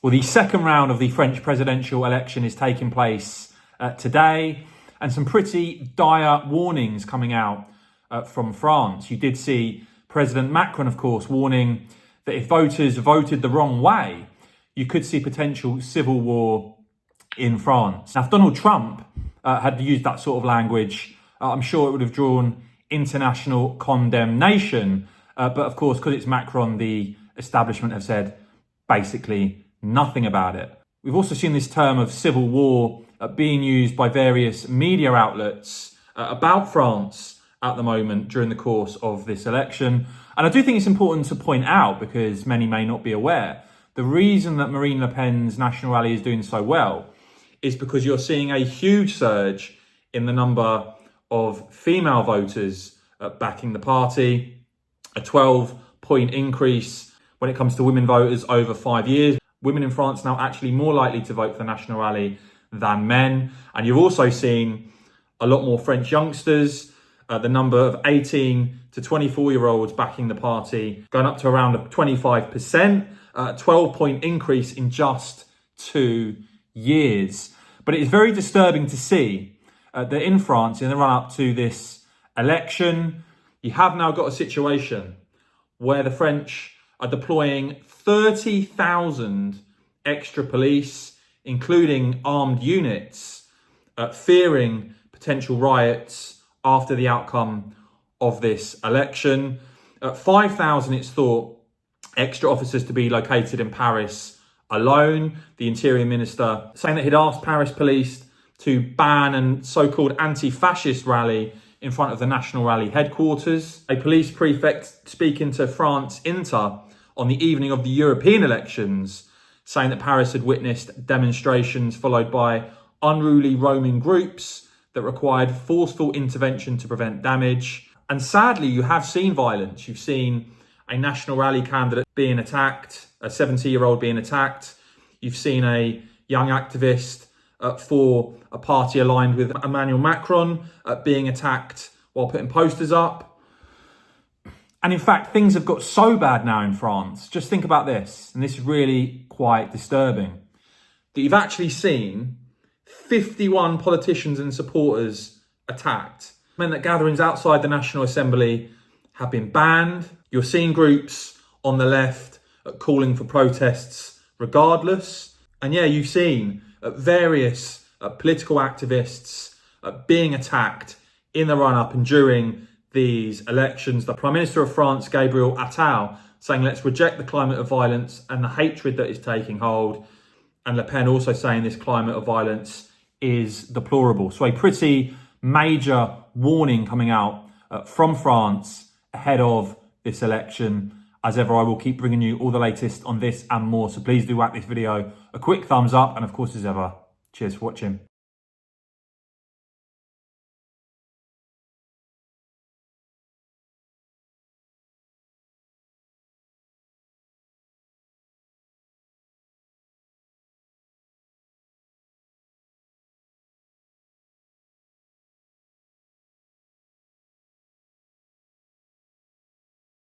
Well, the second round of the French presidential election is taking place today, and some pretty dire warnings coming out from France. You did see President Macron, of course, warning that if voters voted the wrong way, you could see potential civil war in France. Now, if Donald Trump had used that sort of language, I'm sure it would have drawn international condemnation. But of course, because it's Macron, the establishment have said basically nothing about it. We've also seen this term of civil war being used by various media outlets about France at the moment during the course of this election. And I do think it's important to point out, because many may not be aware, the reason that Marine Le Pen's National Rally is doing so well is because you're seeing a huge surge in the number of female voters backing the party, a 12-point increase when it comes to women voters over 5 years. Women in France now actually more likely to vote for the National Rally than men. And you've also seen a lot more French youngsters, the number of 18 to 24-year-olds backing the party going up to around 25%, a 12-point increase in just 2 years. But it is very disturbing to see that in France, in the run-up to this election, you have now got a situation where the French are deploying 30,000 extra police, including armed units, fearing potential riots after the outcome of this election. 5,000, it's thought, extra officers to be located in Paris alone. The Interior Minister saying that he'd asked Paris police to ban a so-called anti-fascist rally in front of the National Rally headquarters. A police prefect speaking to France Inter on the evening of the European elections, saying that Paris had witnessed demonstrations followed by unruly roaming groups that required forceful intervention to prevent damage. And sadly, you have seen violence. You've seen a National Rally candidate being attacked, a 70-year-old being attacked. You've seen a young activist for a party aligned with Emmanuel Macron being attacked while putting posters up. And in fact, things have got so bad now in France. Just think about this, and this is really quite disturbing, that you've actually seen 51 politicians and supporters attacked. It meant that gatherings outside the National Assembly have been banned. You're seeing groups on the left calling for protests regardless. And yeah, you've seen various political activists being attacked in the run-up and during these elections. The Prime Minister of France, Gabriel Attal, saying let's reject the climate of violence and the hatred that is taking hold. And Le Pen also saying this climate of violence is deplorable. So a pretty major warning coming out from France ahead of this election. As ever, I will keep bringing you all the latest on this and more. So please do whack this video a quick thumbs up. And of course, as ever, cheers for watching.